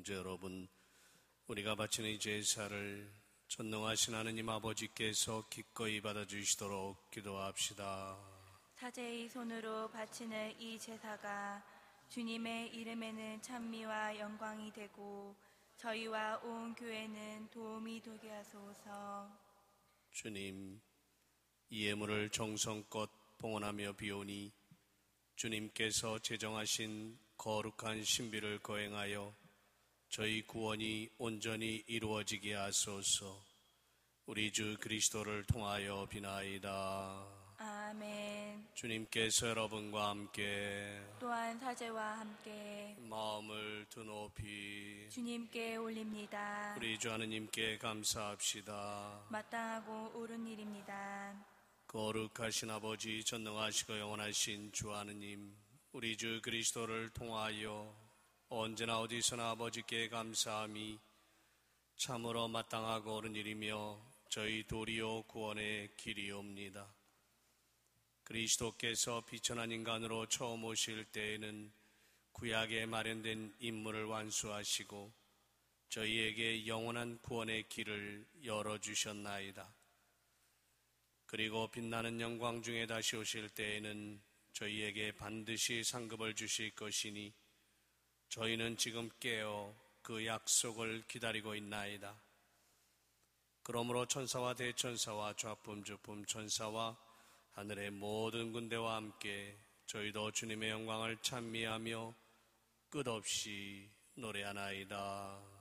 형제 여러분, 우리가 바치는 이 제사를 전능하신 하느님 아버지께서 기꺼이 받아주시도록 기도합시다. 사제의 손으로 바치는 이 제사가 주님의 이름에는 찬미와 영광이 되고 저희와 온 교회는 도움이 되게 하소서. 주님, 이 예물을 정성껏 봉헌하며 비오니 주님께서 제정하신 거룩한 신비를 거행하여 저희 구원이 온전히 이루어지게 하소서. 우리 주 그리스도를 통하여 비나이다. 아멘. 주님께서 여러분과 함께 또한 사제와 함께 마음을 드높이 주님께 올립니다. 우리 주 하느님께 감사합시다. 마땅하고 옳은 일입니다. 거룩하신 아버지, 전능하시고 영원하신 주 하느님, 우리 주 그리스도를 통하여 언제나 어디서나 아버지께 감사함이 참으로 마땅하고 옳은 일이며 저희 도리어 구원의 길이옵니다. 그리스도께서 비천한 인간으로 처음 오실 때에는 구약에 마련된 임무를 완수하시고 저희에게 영원한 구원의 길을 열어주셨나이다. 그리고 빛나는 영광 중에 다시 오실 때에는 저희에게 반드시 상급을 주실 것이니 저희는 지금 깨어 그 약속을 기다리고 있나이다. 그러므로 천사와 대천사와 좌품 주품 천사와 하늘의 모든 군대와 함께 저희도 주님의 영광을 찬미하며 끝없이 노래하나이다.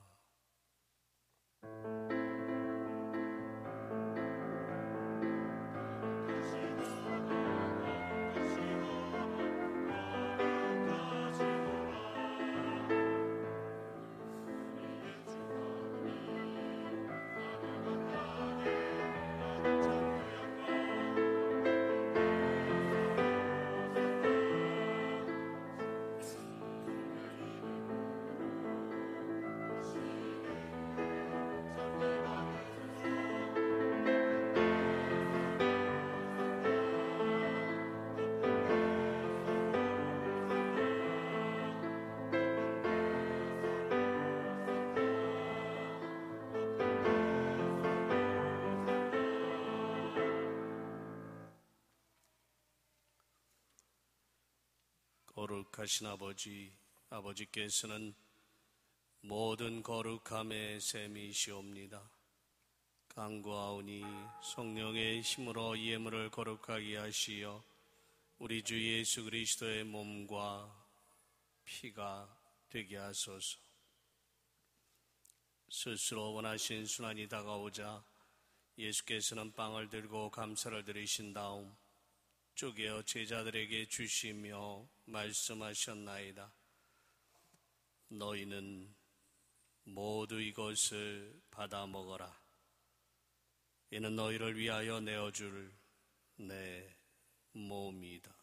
거룩하신 아버지, 아버지께서는 모든 거룩함의 셈이시옵니다. 간구하오니 성령의 힘으로 이 예물을 거룩하게 하시어 우리 주 예수 그리스도의 몸과 피가 되게 하소서. 스스로 원하신 순환이 다가오자 예수께서는 빵을 들고 감사를 드리신 다음 쪼개어 제자들에게 주시며 말씀하셨나이다. 너희는 모두 이것을 받아 먹어라. 이는 너희를 위하여 내어줄 내 몸이다.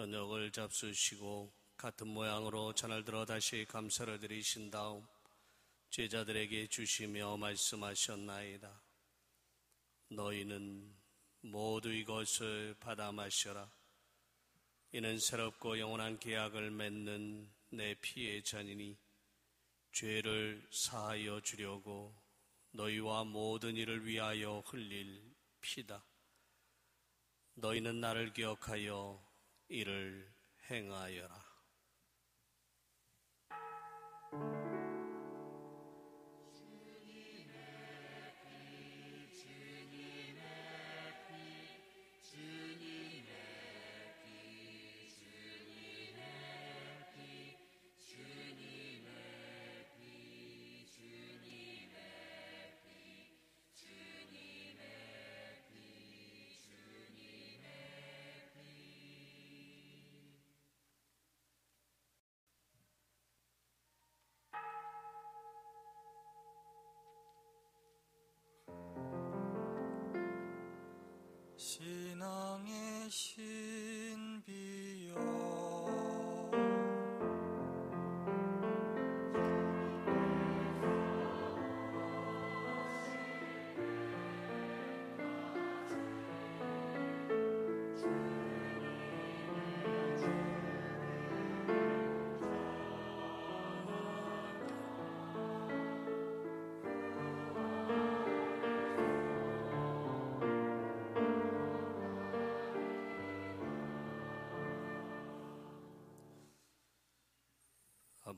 저녁을 잡수시고 같은 모양으로 잔을 들어 다시 감사를 드리신 다음 제자들에게 주시며 말씀하셨나이다. 너희는 모두 이것을 받아 마셔라. 이는 새롭고 영원한 계약을 맺는 내 피의 잔이니 죄를 사하여 주려고 너희와 모든 이를 위하여 흘릴 피다. 너희는 나를 기억하여 이를 행하여라.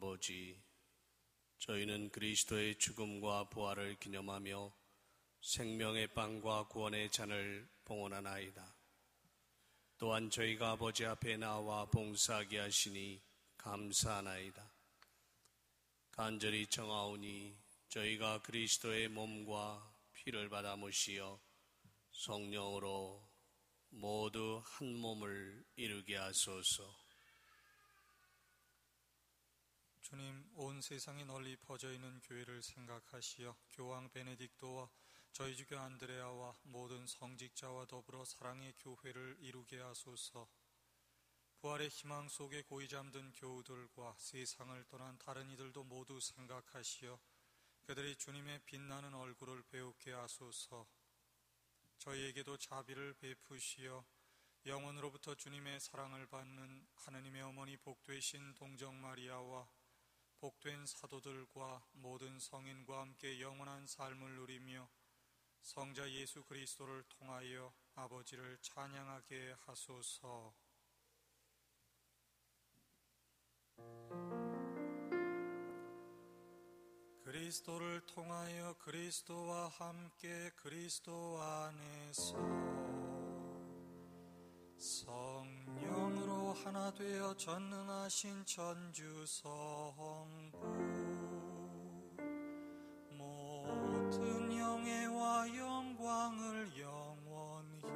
아버지, 저희는 그리스도의 죽음과 부활을 기념하며 생명의 빵과 구원의 잔을 봉헌하나이다. 또한 저희가 아버지 앞에 나와 봉사하게 하시니 감사하나이다. 간절히 청하오니 저희가 그리스도의 몸과 피를 받아 모시어 성령으로 모두 한 몸을 이루게 하소서. 주님, 온 세상에 널리 퍼져 있는 교회를 생각하시어 교황 베네딕토와 저희 주교 안드레아와 모든 성직자와 더불어 사랑의 교회를 이루게 하소서. 부활의 희망 속에 고이 잠든 교우들과 세상을 떠난 다른 이들도 모두 생각하시어 그들이 주님의 빛나는 얼굴을 배우게 하소서. 저희에게도 자비를 베푸시어 영원으로부터 주님의 사랑을 받는 하느님의 어머니 복되신 동정 마리아와 복된 사도들과 모든 성인과 함께 영원한 삶을 누리며 성자 예수 그리스도를 통하여 아버지를 찬양하게 하소서. 그리스도를 통하여 그리스도와 함께 그리스도 안에서 성령으로 하나 되어 전능하신 천주 성부 모든 영예와 영광을 영원히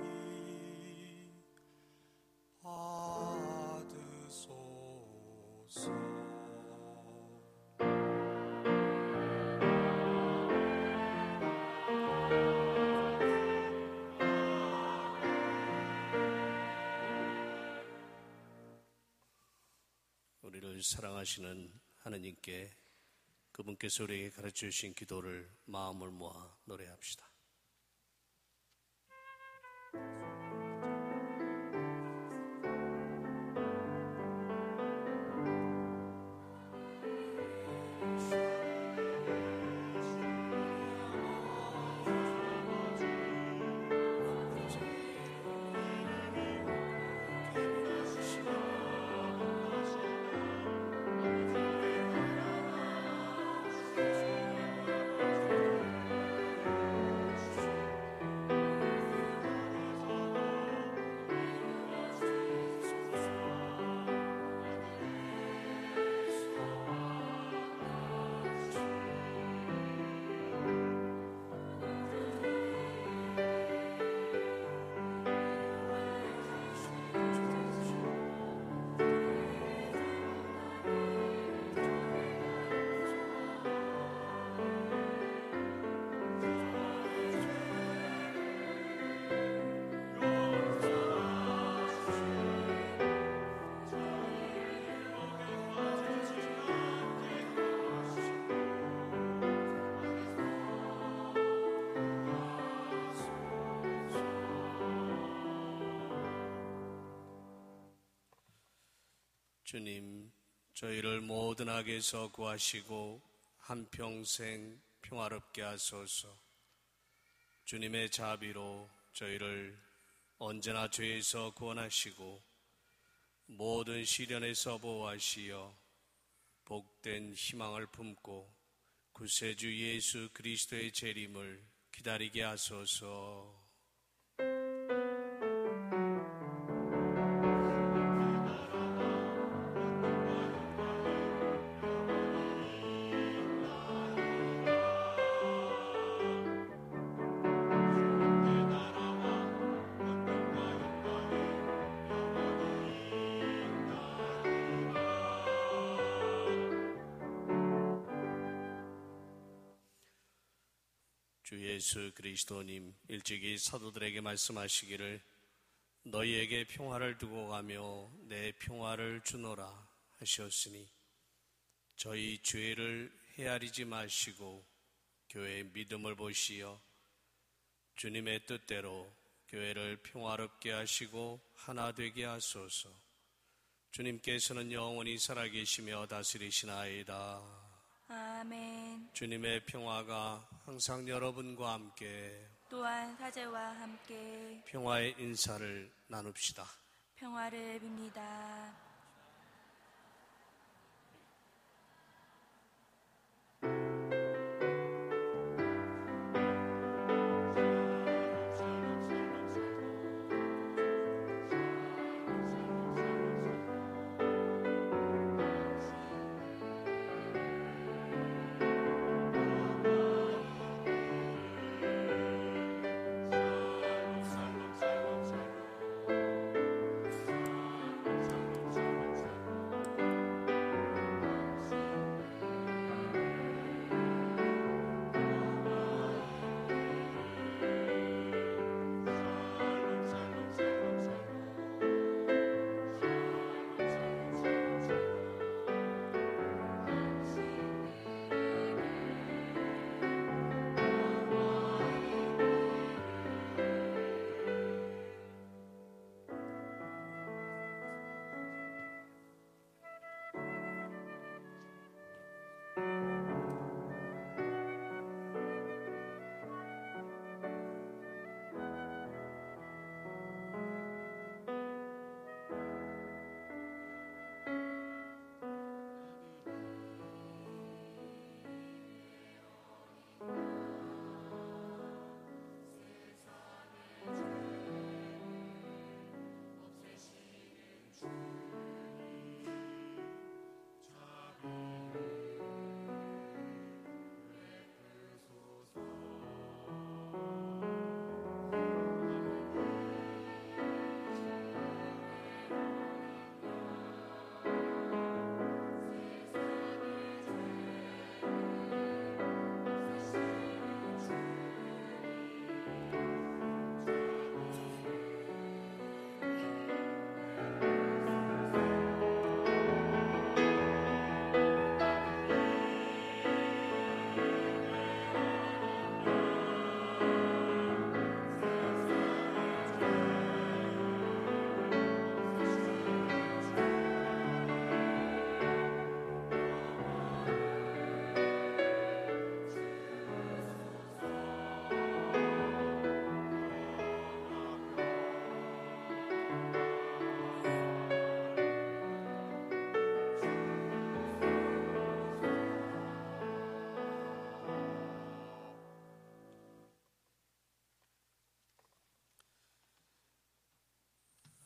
받으소서. 우리를 사랑하시는 하느님께 그분께서 우리에게 가르쳐 주신 기도를 마음을 모아 노래합시다. 주님, 저희를 모든 악에서 구하시고 한평생 평화롭게 하소서. 주님의 자비로 저희를 언제나 죄에서 구원하시고 모든 시련에서 보호하시어 복된 희망을 품고 구세주 예수 그리스도의 재림을 기다리게 하소서. 주 예수 그리스도님 일찍이 사도들에게 말씀하시기를 너희에게 평화를 두고 가며 내 평화를 주노라 하셨으니 저희 죄를 헤아리지 마시고 교회의 믿음을 보시어 주님의 뜻대로 교회를 평화롭게 하시고 하나 되게 하소서. 주님께서는 영원히 살아계시며 다스리시나이다. 아멘. 주님의 평화가 항상 여러분과 함께 또한 사제와 함께 평화의 인사를 나눕시다. 평화를 빕니다.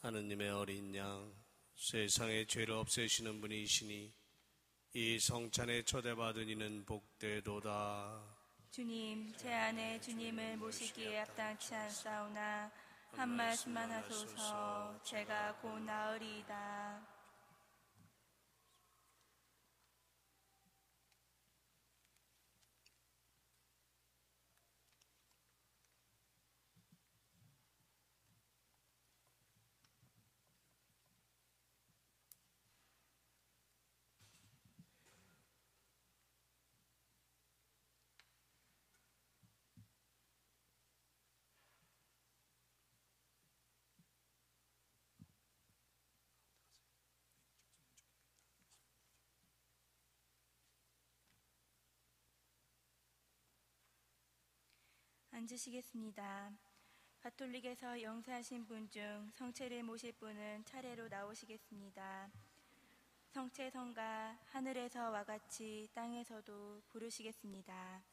하느님의 어린 양, 세상의 죄를 없애시는 분이시니 이 성찬에 초대받은 이는 복되도다. 주님, 제 안에 주님을 모시기에 합당치 않사오나 한 말씀만 하소서. 제가 곧 나으리이다. 앉으시겠습니다. 가톨릭에서 영세하신 분 중 성체를 모실 분은 차례로 나오시겠습니다. 성체 성가 하늘에서와 같이 땅에서도 부르시겠습니다.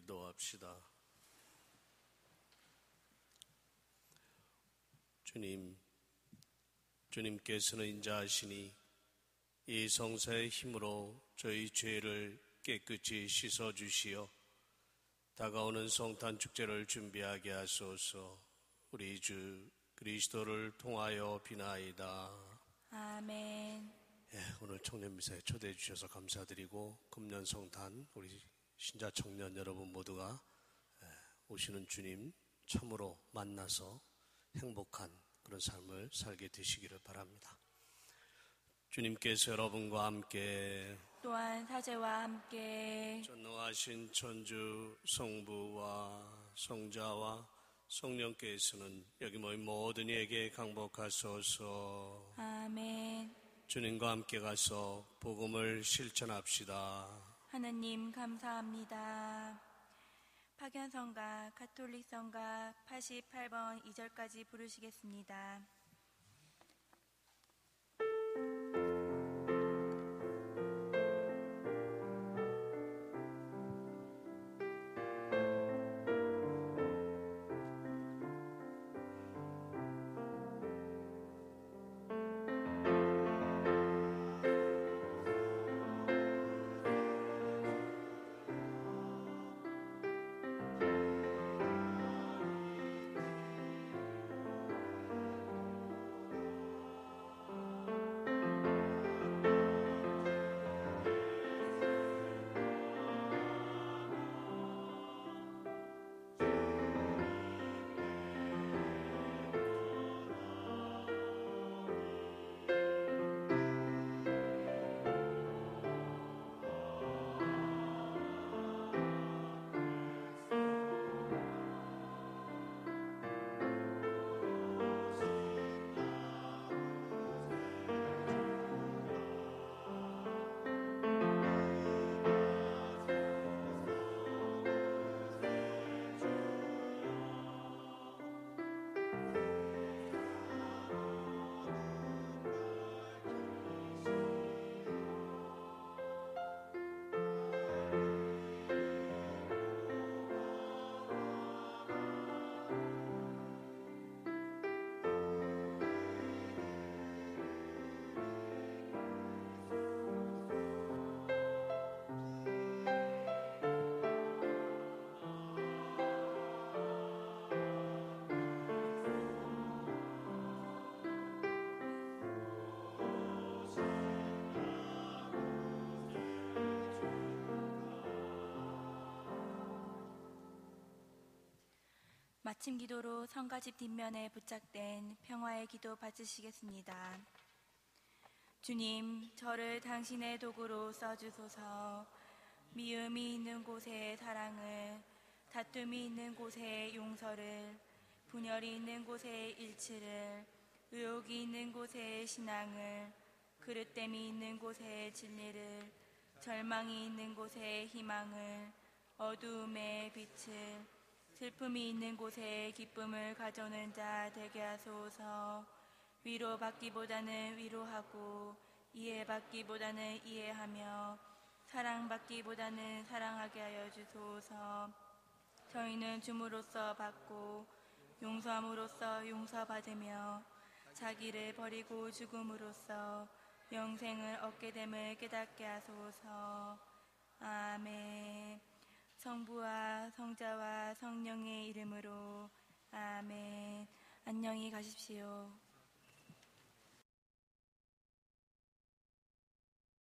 기도합시다. 주님께서는 인자하시니 이 성사의 힘으로 저희 죄를 깨끗이 씻어주시어 다가오는 성탄 축제를 준비하게 하소서. 우리 주 그리스도를 통하여 비나이다. 아멘. 오늘 청년미사에 초대해 주셔서 감사드리고 금년 성탄 우리 신자 청년 여러분 모두가 오시는 주님 참으로 만나서 행복한 그런 삶을 살게 되시기를 바랍니다. 주님께서 여러분과 함께 또한 사제와 함께 전능하신 천주 성부와 성자와 성령께서는 여기 모인 모든 이에게 강복하소서. 아멘. 주님과 함께 가서 복음을 실천합시다. 하느님 감사합니다. 파견성가 가톨릭성가 88번 2절까지 부르시겠습니다. 마침 기도로 성가집 뒷면에 부착된 평화의 기도 바치시겠습니다. 주님, 저를 당신의 도구로 써주소서. 미움이 있는 곳에 사랑을, 다툼이 있는 곳에 용서를, 분열이 있는 곳에 일치를, 의욕이 있는 곳에 신앙을, 그릇됨이 있는 곳에 진리를, 절망이 있는 곳에 희망을, 어두움에 빛을, 슬픔이 있는 곳에 기쁨을 가져오는 자 되게 하소서. 위로받기보다는 위로하고 이해받기보다는 이해하며 사랑받기보다는 사랑하게 하여 주소서. 저희는 줌으로써 받고 용서함으로써 용서받으며 자기를 버리고 죽음으로써 영생을 얻게 됨을 깨닫게 하소서. 아멘. 성부와 성자와 성령의 이름으로 아멘. 안녕히 가십시오.